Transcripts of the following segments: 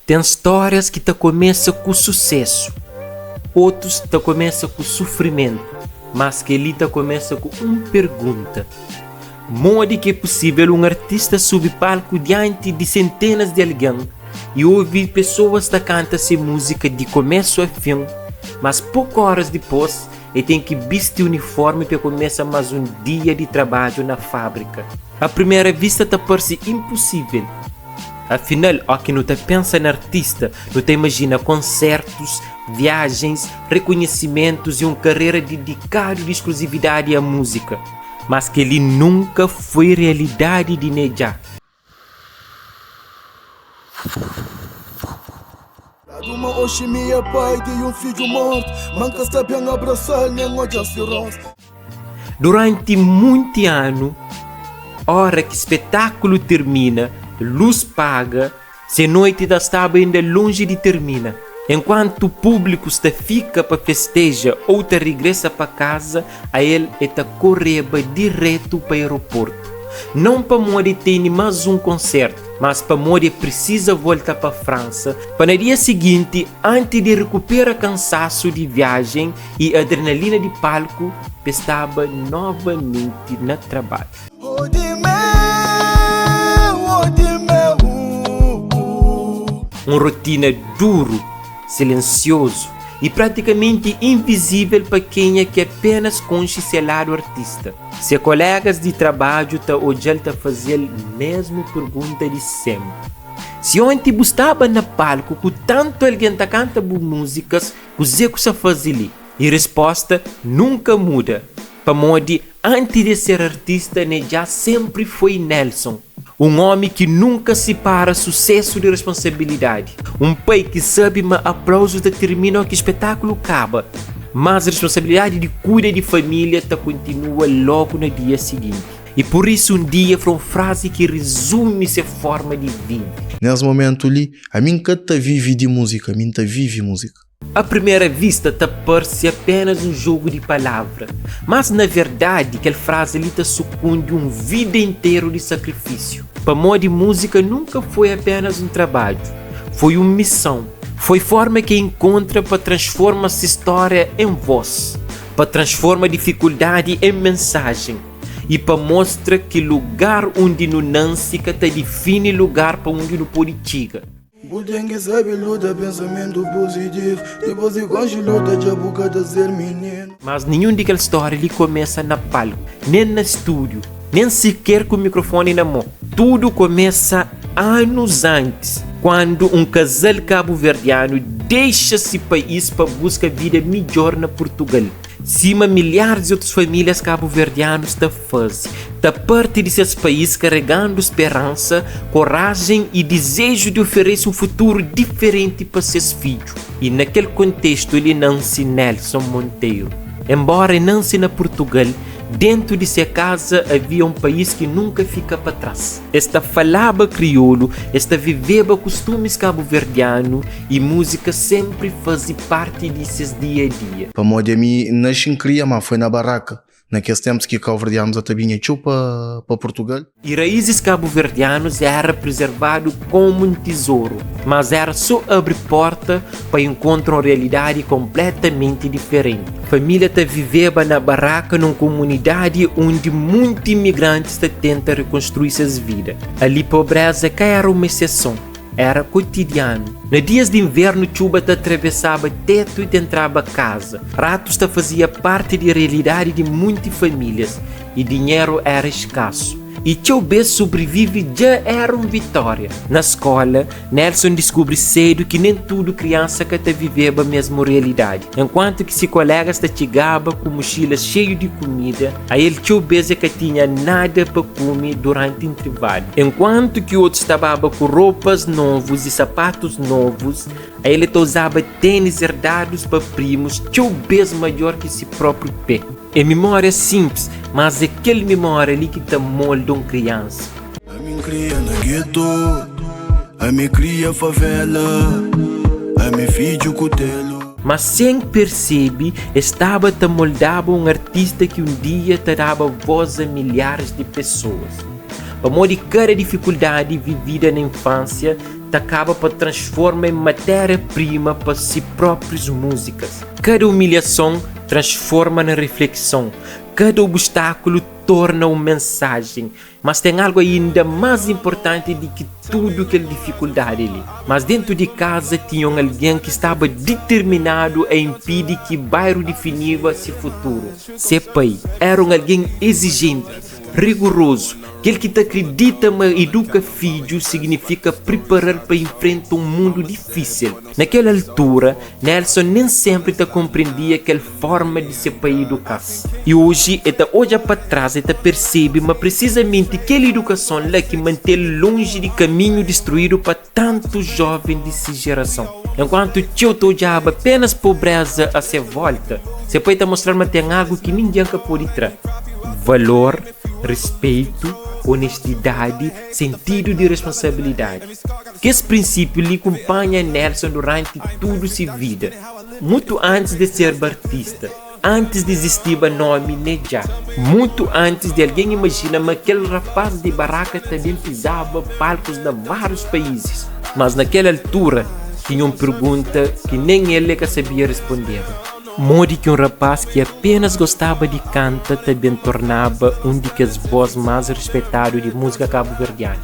Tem histórias que começam com sucesso, outros começam com sofrimento, mas que ali começa com uma pergunta. Modo que é possível um artista subir palco diante de centenas de alguém e ouvir pessoas cantar essa música de começo a fim, mas poucas horas depois ele tem que vestir o uniforme para começar mais um dia de trabalho na fábrica. À primeira vista parece impossível. Afinal, ao que não pensa no artista, não imagina concertos, viagens, reconhecimentos e uma carreira dedicada de exclusividade à música. Mas que ele nunca foi realidade de Neja. Durante muitos anos, hora que o espetáculo termina, luz paga, se noite da estava ainda longe de terminar. Enquanto o público fica para festejar ou regressa para casa, a ele correba direto para o aeroporto. Não para morrer ter mais um concerto, mas para morrer precisa voltar para a França, para no dia seguinte, antes de recuperar cansaço de viagem e adrenalina de palco, estava novamente no trabalho. Uma rotina duro, silencioso e praticamente invisível para quem é que apenas conhece seu lado artista. Seus colegas de trabalho hoje fazem a mesma pergunta de sempre. Se ontem estava no palco com tanto alguém canta músicas, o que você faz ali? E a resposta nunca muda. Para Modi, antes de ser artista, já sempre foi Nelson. Um homem que nunca separa sucesso de responsabilidade. Um pai que sabe que aplausos determinam que o espetáculo acaba. Mas a responsabilidade de cuidar de família continua logo no dia seguinte. E por isso dia foi uma frase que resume essa forma de vida. Nesse momento ali, a mim nunca vive de música, a mim vive música. À primeira vista parece apenas um jogo de palavras, mas na verdade aquela frase ali sucumbe uma vida inteira de sacrifício. Para Modi, música nunca foi apenas um trabalho, foi uma missão. Foi forma que encontra para transformar essa história em voz, para transformar dificuldade em mensagem e para mostrar que lugar onde não nasce define lugar para onde não pode chegar. Mas nenhum daquela história ele começa na palco, nem no estúdio, nem sequer com o microfone na mão. Tudo começa anos antes, quando um casal cabo-verdiano deixa esse país para buscar vida melhor na Portugal. Cima milhares de outras famílias cabo-verdianas fazem, parte desses países carregando esperança, coragem e desejo de oferecer um futuro diferente para seus filhos. E naquele contexto ele nasce Nelson Monteiro. Embora nasce na Portugal, dentro de sua casa havia um país que nunca fica para trás. Esta falava crioulo, esta viveva costumes cabo-verdiano e música sempre fazia parte de seus dia a dia. Para modo a mim, nasci em cria, mas foi na barraca. Naqueles tempos que cabo-verdianos até vinha para Portugal. E raízes cabo-verdianos era preservado como um tesouro, mas era só abrir porta para encontrar uma realidade completamente diferente. A família viveva na barraca numa comunidade onde muitos imigrantes tentam reconstruir suas vidas. Ali pobreza era uma exceção. Era cotidiano. Nos dias de inverno, chuva atravessava teto e entrava casa. Ratos fazia parte da realidade de muitas famílias e dinheiro era escasso. E chover sobrevive já era uma vitória. Na escola, Nelson descobre cedo que nem tudo criança que viveva a mesma realidade. Enquanto que se colegas chegava com mochilas cheias de comida, a ele chover que tinha nada para comer durante o intervalo. Enquanto que outros estavam com roupas novas e sapatos novos, a ele usava tênis herdados para primos, chover maior que seu próprio pé. É memória simples, mas é aquela memória ali que molda uma criança. A mim cria na gueto, a mim cria favela, a mim filho cutelo. Mas sem perceber, estava a moldar um artista que um dia dava voz a milhares de pessoas. Para modo de cada dificuldade vivida na infância, acaba para transformar em matéria-prima para si próprias músicas. Cada humilhação transforma na reflexão. Cada obstáculo torna uma mensagem. Mas tem algo ainda mais importante do que tudo aquela dificuldade ali. Mas dentro de casa tinha alguém que estava determinado a impedir que o bairro definisse seu futuro. Seu pai era alguém exigente, rigoroso, aquele que te acredita que educar filho significa preparar para enfrentar um mundo difícil. Naquela altura, Nelson nem sempre te compreendia aquela forma de seu pai educar-se. E hoje, ele olha para trás e percebe, mas precisamente aquela educação lá que mantém longe de caminho destruído para tantos jovens de sua geração. Enquanto tio olhava apenas pobreza a sua volta, seu pai está mostrando que tem algo que ninguém pode ter: valor, respeito, honestidade, sentido de responsabilidade. Que esse princípio lhe acompanha Nelson durante toda sua vida, muito antes de ser artista, antes de existir o nome Neja, muito antes de alguém imaginar que aquele rapaz de Baraka também pisava palcos de vários países. Mas naquela altura tinha uma pergunta que nem ele que sabia responder. Modo que um rapaz que apenas gostava de cantar também tornava um dos vozes mais respeitados de música cabo-verdiana.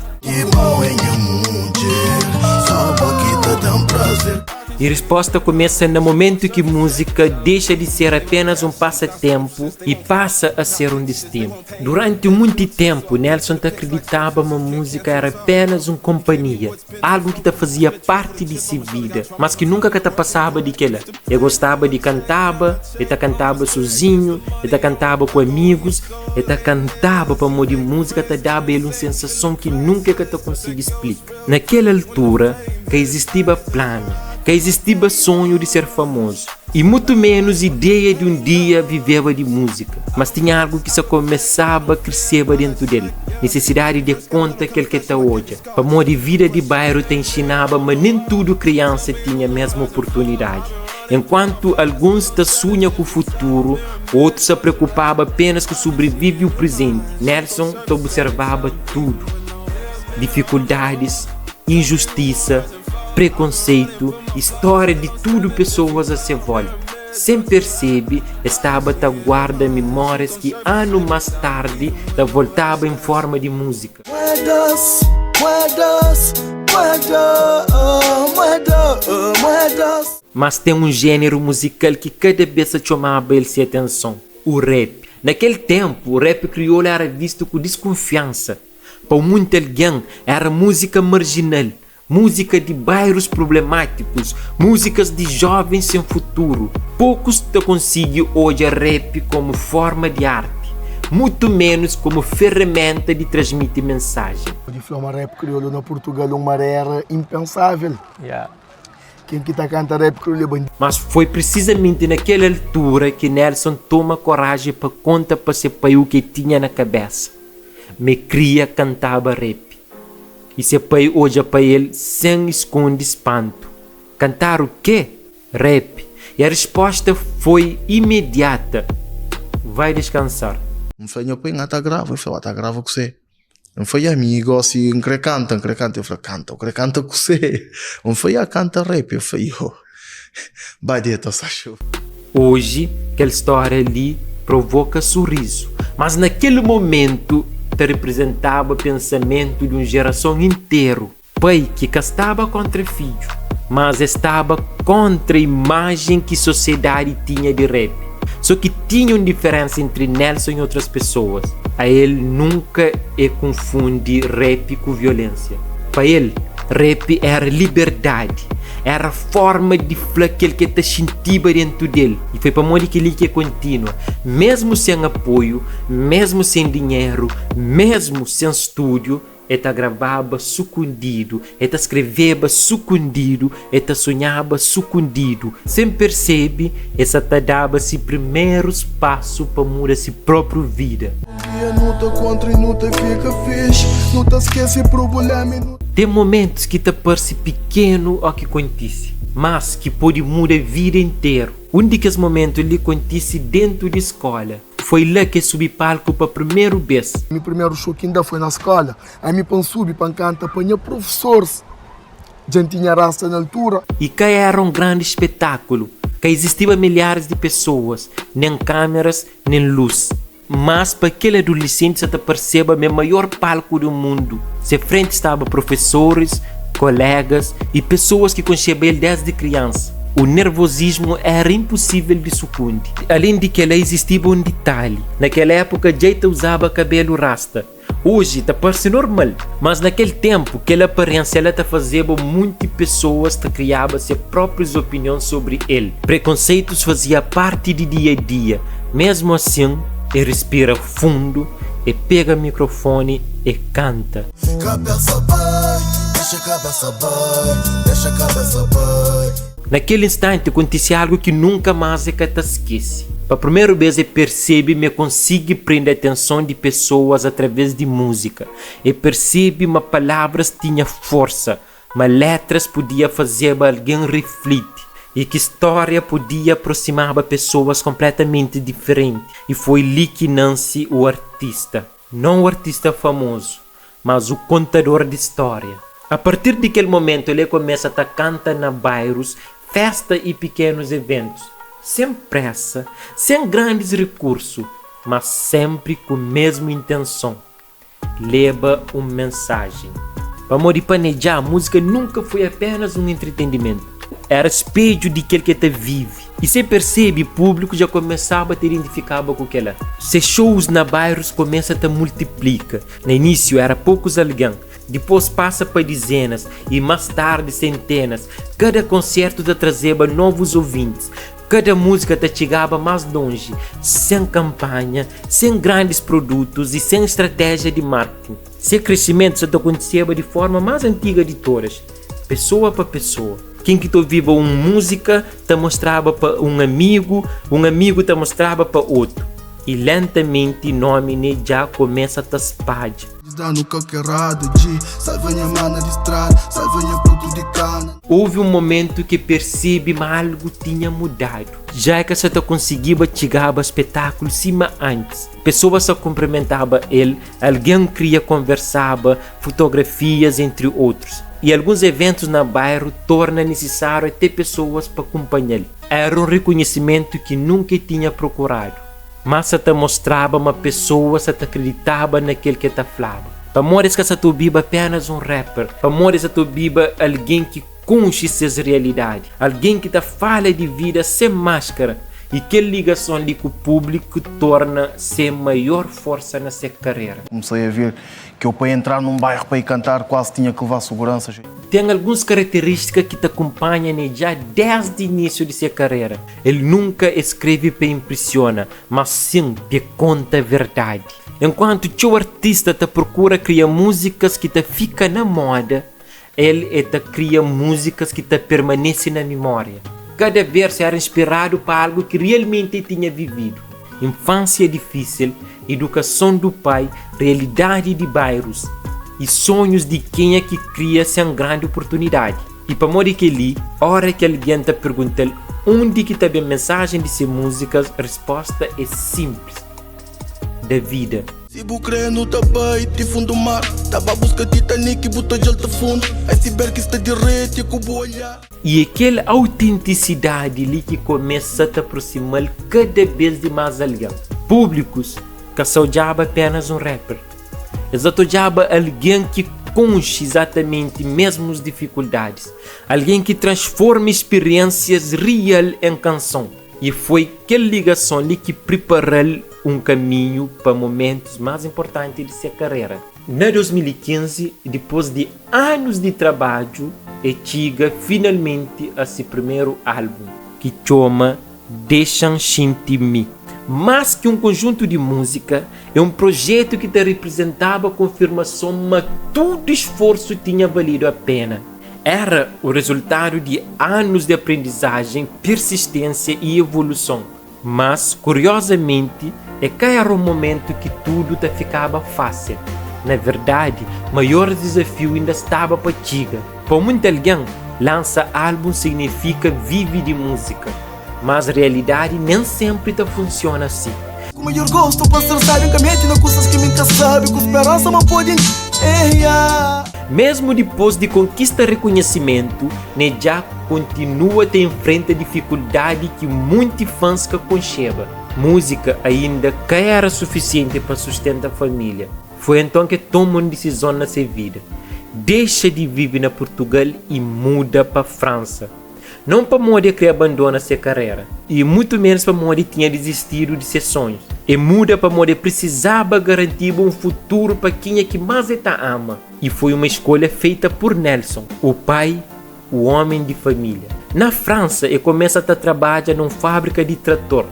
E a resposta começa no momento que música deixa de ser apenas um passatempo e passa a ser um destino. Durante muito tempo, Nelson acreditava que a música era apenas uma companhia, algo que fazia parte de sua vida, mas que nunca passava daquela. Ele gostava de cantar, ele cantava sozinho, ele cantava com amigos, ele cantava para modo de música, dava ele uma sensação que nunca conseguia explicar. Naquela altura, que existia plano, que existia sonho de ser famoso e muito menos ideia de um dia viver de música, mas tinha algo que só começava a crescer dentro dele, necessidade de conta que ele está hoje. Para modo de vida de bairro te ensinava, mas nem tudo criança tinha a mesma oportunidade. Enquanto alguns te sonham com o futuro, outros se preocupavam apenas com sobreviver o presente. Nelson te observava tudo: dificuldades, injustiça, preconceito, história de tudo pessoas a sua volta. Sem perceber, estava a guardar memórias que anos mais tarde voltava em forma de música. Mas tem um gênero musical que cada vez chamava ele sua atenção: o rap. Naquele tempo, o rap crioulo era visto com desconfiança. Para muito alguém, era música marginal, música de bairros problemáticos, músicas de jovens sem futuro. Poucos te conseguem hoje rap como forma de arte, muito menos como ferramenta de transmitir mensagem. De forma rap crioulo na Portugal uma era impensável. Quem que está cantando rap crioulo é bem. Mas foi precisamente naquela altura que Nelson toma coragem para contar para seu pai o que tinha na cabeça. Me queria cantar rap. E seu pai olha para ele sem esconde espanto. Cantar o quê? Rap. E a resposta foi imediata: vai descansar. Não foi meu pai, está grave. Eu falei, está grave com você. Não foi amigo, assim, não canta. Eu falei, canta com você. Não foi canta rap. Eu falei, badeta, sacho. Hoje, aquela história ali provoca sorriso. Mas naquele momento, te representava o pensamento de uma geração inteira. Pai que estava contra filho, mas estava contra a imagem que a sociedade tinha de rap. Só que tinha uma diferença entre Nelson e outras pessoas. A ele nunca confunde rap com violência. Para ele, rap era liberdade. Era a forma de falar aquele que te sentia dentro dele. E foi para modo que ele que continua. Mesmo sem apoio, mesmo sem dinheiro, mesmo sem estúdio, ele gravava sucundido, ele escrevia sucundido, ele sonhava sucundido. Sem perceber, ele dava seu primeiros passos para mudar sua própria vida. Tem momentos que te parece pequeno ao que acontece, mas que pode mudar a vida inteira. Um desses momentos ele acontece dentro da escola. Foi lá que subi palco para a primeira vez. Meu primeiro show que ainda foi na escola. Aí me subi para cantar para o professor gente tinha raça na altura. E que era um grande espetáculo, que existiam milhares de pessoas, nem câmeras, nem luz. Mas para aquele adolescente você perceba o maior palco do mundo. Se frente estavam professores, colegas e pessoas que conheciam ele desde criança. O nervosismo era impossível de sucumbir. Além de que lá existia um detalhe. Naquela época, Jeita usava cabelo rasta. Hoje está parece normal, mas naquele tempo, aquela aparência ela te fazia muitas pessoas te criavam suas próprias opiniões sobre ele. Preconceitos fazia parte do dia a dia. Mesmo assim, ele respira fundo, e pega o microfone e canta. Cabeça vai, deixa a cabeça vai, deixa a cabeça vai. Naquele instante acontecia algo que nunca mais é que te esquece. Para a primeira vez eu percebo e consigo prender a atenção de pessoas através de música. Eu percebo que palavras tinham força, mas letras podia fazer alguém refletir. E que história podia aproximar pessoas completamente diferentes. E foi ali que nasce o artista. Não o artista famoso, mas o contador de história. A partir daquele momento ele começa a cantar na bairros, festas e pequenos eventos. Sem pressa, sem grandes recursos, mas sempre com a mesma intenção. Leva uma mensagem. Para Moripaneja, a música nunca foi apenas um entretenimento. Era espelho de aquele que te vive. E se percebe, o público já começava a te identificar com aquela. Se shows na bairros começam a multiplicar. No início era poucos alguém. Depois passa para dezenas e mais tarde centenas. Cada concerto te trazia novos ouvintes. Cada música te chegava mais longe, sem campanha, sem grandes produtos e sem estratégia de marketing. Esse crescimento só te acontecia de forma mais antiga de todas, pessoa para pessoa. Quem que te ouvia uma música te mostrava para um amigo te mostrava para outro. E lentamente o nome já começa a te espalhar. Houve um momento que percebi que algo tinha mudado. Já que você conseguia chegar ao espetáculo cima antes. Pessoas só cumprimentavam ele, alguém queria conversava, fotografias entre outros. E alguns eventos na bairro tornam necessário ter pessoas para acompanhar. Era um reconhecimento que nunca tinha procurado. Mas se te mostrava uma pessoa, se te acreditava naquele que te falava. Para mores que se tu biba apenas um rapper. Para mores que tu biba alguém que conhece suas realidades. Alguém que te fala de vida sem máscara. E que ligação ali com o público torna sem maior força na sua carreira. Comecei a ver que eu para entrar num bairro para ir cantar quase tinha que levar seguranças. Tem algumas características que te acompanham já desde o início de sua carreira. Ele nunca escreve para impressionar, mas sim para conta a verdade. Enquanto o artista te procura criar músicas que te ficam na moda, ele te cria músicas que te permanecem na memória. Cada verso era inspirado para algo que realmente tinha vivido. Infância difícil, educação do pai, realidade de bairros e sonhos de quem é que cria sem grande oportunidade. E para morrer que ali, hora que alguém te pergunta onde que está a mensagem de ser músicas, a resposta é simples. Da vida. Se bu crê no tabai, te fundo mar, tava busca Titanic e botou de alto fundo, iceberg está de rede e cubo olhar. E aquela autenticidade ali que começa a te aproximar cada vez de mais alguém. Públicos que só odiava apenas um rapper. Eles odiava alguém que conhece exatamente mesmo as dificuldades. Alguém que transforma experiências reais em canção. E foi aquela ligação ali que preparou um caminho para momentos mais importantes de sua carreira. Na 2015, depois de anos de trabalho, chega finalmente a seu primeiro álbum, que chama Deixam Sentir-me. Mais que um conjunto de música, é um projeto que te representava a confirmação que todo esforço tinha valido a pena. Era o resultado de anos de aprendizagem, persistência e evolução. Mas, curiosamente, que era um momento que tudo te ficava fácil. Na verdade, o maior desafio ainda estava para Tiga. Para muita alguém, lança álbum significa vive de música. Mas a realidade nem sempre te funciona assim. Com maior gosto, passar sabem que a mente não coisas que nunca sabe, com esperança não podem errar. Mesmo depois de conquistar reconhecimento, Neja continua a ter em frente a dificuldade que muitos fãs que concheba. Música ainda não era suficiente para sustentar a família. Foi então que toma uma decisão na sua vida. Deixa de viver na Portugal e muda para a França. Não para modo que abandona sua carreira, e muito menos para modo que tinha desistido de seus sonhos. E muda para modo que precisava garantir um futuro para quem é que mais está ama. E foi uma escolha feita por Nelson, o pai, o homem de família. Na França, ele começa a trabalhar numa fábrica de trator.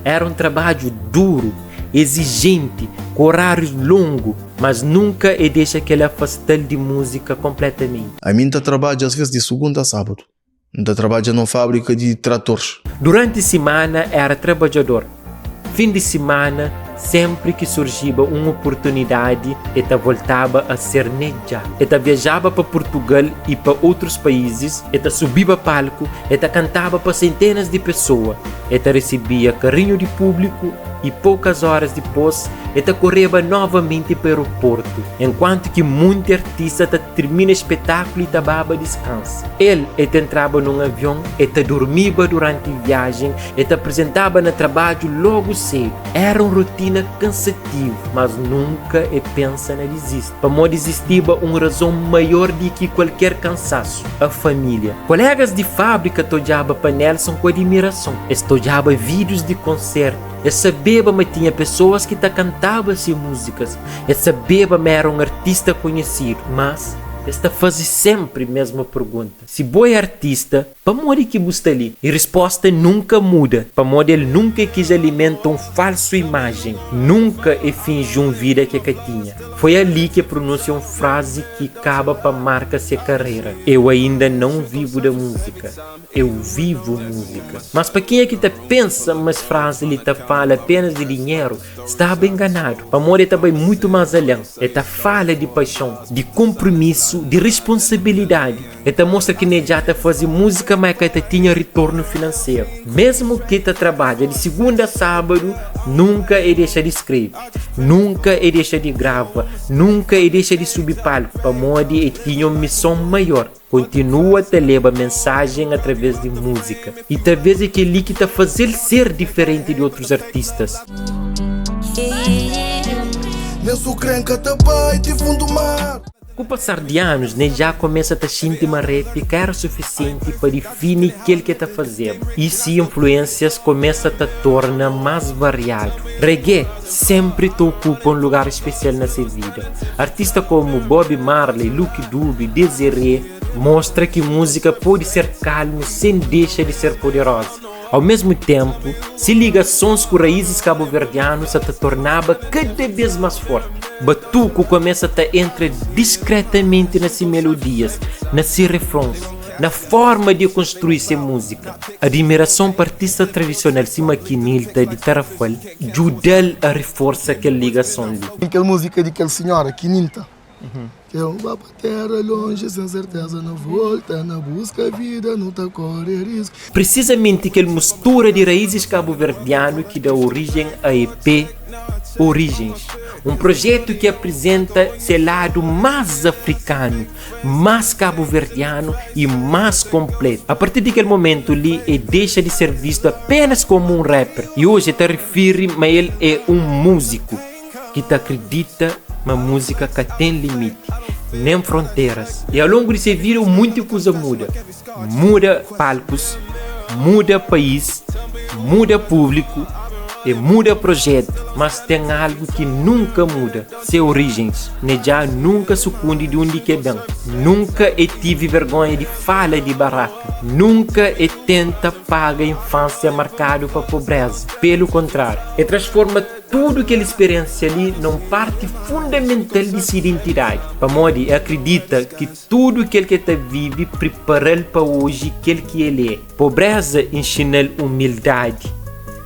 Era um trabalho duro, exigente, com horários longos, mas nunca ele deixa aquele afastar de música completamente. A mim trabalho às vezes de segunda a sábado. Eu trabalho numa fábrica de tratores. Durante a semana era trabalhador. Fim de semana, sempre que surgia uma oportunidade, ele voltava a ser Neja. Ele viajava para Portugal e para outros países, ele subia para palco, ele cantava para centenas de pessoas, ele recebia carinho de público e poucas horas depois, ele corria novamente para o aeroporto, enquanto que muitos artistas terminam o espetáculo e baba descansa. Ele entrava num avião, ele dormia durante a viagem, ele apresentava no trabalho logo cedo. Era uma rotina cansativa, mas nunca ele pensa na desistir. Para não desistir, uma razão maior do que qualquer cansaço: a família. Colegas de fábrica olhavam para Nelson com admiração. Eles olhavam vídeos de concerto. Eu sabia que tinha pessoas que cantavam essas músicas. Eu sabia que era um artista conhecido, mas esta faz sempre a mesma pergunta: se boa artista, para morrer que você ali? E a resposta nunca muda. Para morrer, ele nunca quis alimentar uma falsa imagem. Nunca fingiu uma vida que tinha. Foi ali que pronunciou uma frase que acaba para marcar sua carreira: eu ainda não vivo da música, eu vivo música. Mas para quem é que pensa, mas frase ele fala apenas de dinheiro, estava enganado. Para morrer também muito mais além. Ele fala de paixão, de compromisso, de responsabilidade. Ele mostra que Neja fazia música, mas que tinha retorno financeiro. Mesmo que trabalha de segunda a sábado, nunca ele deixa de escrever, nunca ele deixa de gravar, nunca ele deixa de subir palco. Para modo ele tinha uma missão maior: continua a levar mensagem através de música. E talvez aquele que fazer ser diferente de outros artistas. Com o passar de anos, Neja começa a sentir uma rap que era suficiente para definir aquilo que está fazendo. E se influências começam a tornar mais variado. Reggae sempre ocupa um lugar especial na sua vida. Artistas como Bob Marley, Lucky Dube, Desiree mostra que música pode ser calmo sem deixar de ser poderosa. Ao mesmo tempo, se ligações com raízes cabo-verdianas se tornava cada vez mais forte. Batuco começa a entrar discretamente nas melodias, nas refrões, na forma de construir sua música. A admiração para artista tradicional Simaquinilta de Tarrafal ajuda a reforçar aquela ligação ali. Aquela música daquela senhora, Quininta. Que eu vou para terra longe, sem certeza não volta, na busca a vida, não tá correr risco. Precisamente aquela mistura de raízes cabo-verdiano que dá origem a EP Origens. Um projeto que apresenta seu lado mais africano, mais cabo-verdiano e mais completo. A partir daquele momento, ele deixa de ser visto apenas como um rapper. E hoje te refere, mas ele é um músico que te acredita uma música que tem limite, nem fronteiras. E ao longo de seu vida, muita coisa muda. Muda palcos, muda país, muda público e muda projeto. Mas tem algo que nunca muda: suas origens. Neja nunca sucumbe de onde que vem. Nunca tive vergonha de falar de barraca. Nunca tenta pagar a infância marcada para pobreza. Pelo contrário, transforma tudo que ele experiencia ali numa parte fundamental de sua identidade. Pamodi acredita que tudo que ele vive prepara ele para hoje aquele que ele é. Pobreza ensina humildade.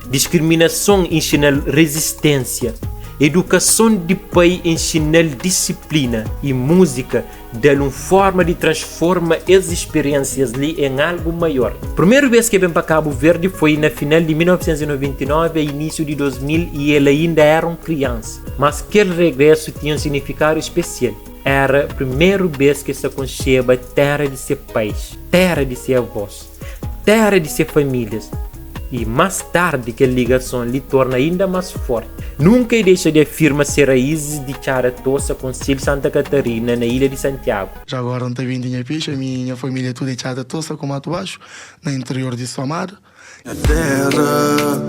Discriminação ensina resistência. Educação de pai ensina disciplina. E música dá uma forma de transformar as experiências ali em algo maior. Primeira vez que vem para Cabo Verde foi na final de 1999 e início de 2000 e ele ainda era uma criança. Mas aquele regresso tinha um significado especial. era a primeira vez que se concebe a terra de seus pais, terra de seus avós, terra de suas famílias. E mais tarde que a ligação lhe torna ainda mais forte. Nunca deixa de afirmar ser raízes de Charatosa, Conselho Santa Catarina, na Ilha de Santiago. Já agora não tem vindo minha picha, minha família toda é Charatosa, como Mato Baixo, no interior de Somar. A terra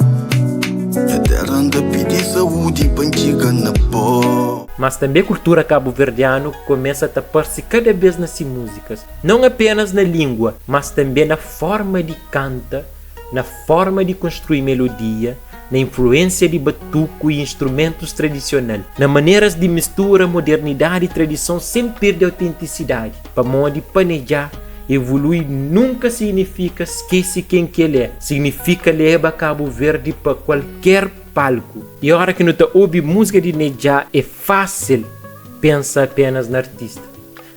anda pedir saúde para antiga na pó. Mas também a cultura cabo-verdiana começa a tapar-se cada vez nas músicas. Não apenas na língua, mas também na forma de cantar, na forma de construir melodia, na influência de batuco e instrumentos tradicionais, na maneiras de misturar modernidade e tradição sem perder a autenticidade. Para modo de planejar, evoluir nunca significa esquecer quem que ele é. Significa levar Cabo Verde para qualquer palco. E a hora que não está ouve música de Nedjá, é fácil pensar apenas no artista,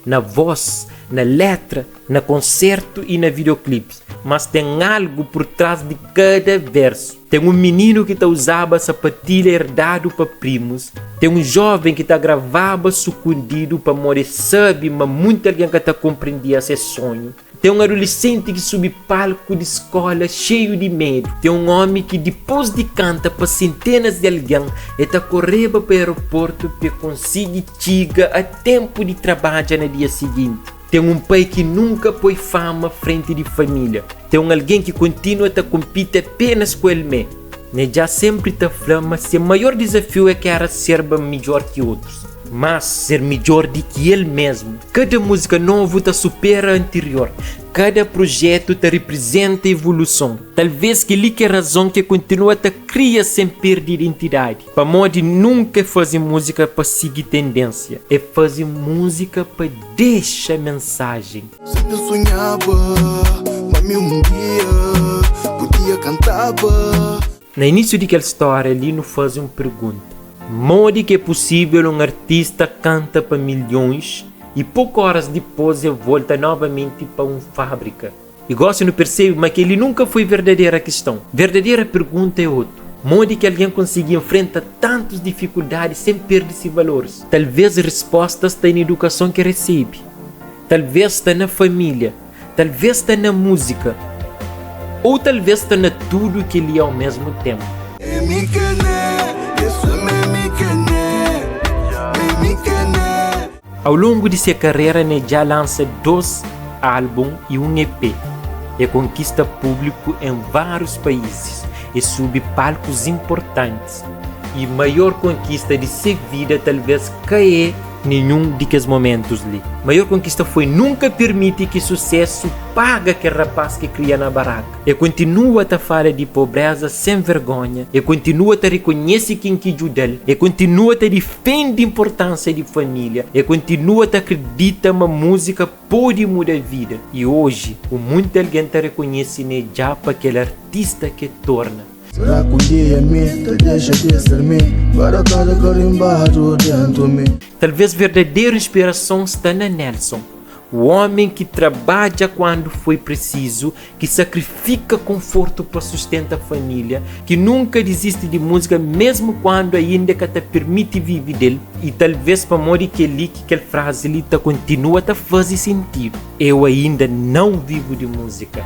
na voz, na letra, no concerto e na videoclipes. Mas tem algo por trás de cada verso. Tem um menino que usava sapatilha herdado para primos. Tem um jovem que gravava sucundido para morrer, sabe, mas muito alguém que compreendia esse sonho. Tem um adolescente que sobe palco de escola cheio de medo. Tem um homem que depois de canta para centenas de alguém e correndo para o aeroporto para conseguir chegar a tempo de trabalho no dia seguinte. Tem um pai que nunca põe fama frente de família. Tem alguém que continua a competir apenas com ele mesmo. Já sempre está falando, mas seu maior desafio é que era ser melhor que outros. Mas ser melhor do que ele mesmo. Cada música nova supera a anterior. Cada projeto representa evolução. Talvez que lhe que a razão que continua a criar sem perder identidade. Para modo de nunca fazer música para seguir tendência. É fazer música para deixar mensagem. Sempre sonhava, mas um dia podia cantar. No início daquela história, ali nos faz uma pergunta. Modo que é possível um artista canta para milhões e poucas horas depois ele volta novamente para uma fábrica? E gosto de perceber, mas que ele nunca foi verdadeira questão. Verdadeira pergunta é outra. Modo que alguém conseguir enfrentar tantas dificuldades sem perder-se valores. Talvez a resposta está na educação que recebe. Talvez está na família. Talvez está na música. Ou talvez está na tudo que ele é ao mesmo tempo. Ao longo de sua carreira, Nedjá lança 2 álbuns e um EP. E conquista público em vários países e sube palcos importantes. E maior conquista de sua vida talvez caia nenhum daqueles momentos ali. Maior conquista foi nunca permitir que sucesso paga que rapaz que cria na barraca. E continua a falar de pobreza sem vergonha. E continua a reconhecer quem que ajuda ele. E continua a defender a importância de família. E continua a acreditar que a música pode mudar a vida. E hoje, muita alguém reconhece Nedjá para aquele artista que torna. Será que um dia me deixa de ser mim? Para cada carimbado dentro de mim. Talvez a verdadeira inspiração está na Nelson. O homem que trabalha quando foi preciso, que sacrifica conforto para sustentar a família, que nunca desiste de música mesmo quando ainda que te permite viver dele. E talvez para modo que aquela frase ali continua a fazer sentido. Eu ainda não vivo de música,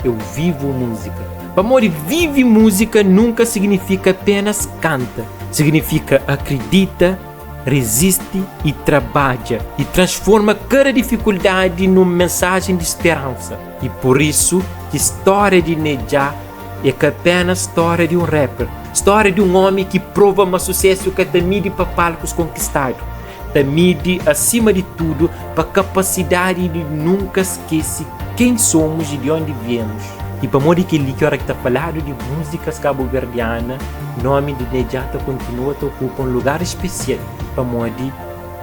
eu vivo música. Amor, vive música nunca significa apenas canta. Significa acredita, resiste e trabalha. E transforma cada dificuldade numa mensagem de esperança. E por isso, a história de Nedjá é que apenas a história de um rapper. História de um homem que prova um sucesso que te mide para palcos conquistados. Te mide, acima de tudo, para a capacidade de nunca esquecer quem somos e de onde viemos. E para modo que a hora que está falando de músicas cabo-verdianas, o nome de Nedjá continua a ocupar um lugar especial. Para modo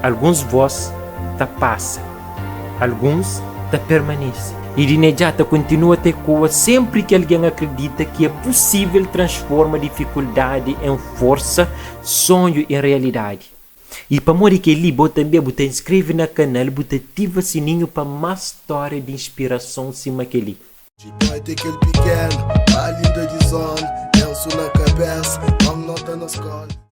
alguns voz passam, alguns permanecem. E de Nedjá continua a ter ecoa sempre que alguém acredita que é possível transformar dificuldade em força, sonho em realidade. E para modo que ele também inscreve no canal, ativa o sininho para mais história de inspiração cima que ele. De noite aquele pequeno, a linda de zona, lenço na cabeça, vamos nota na escola.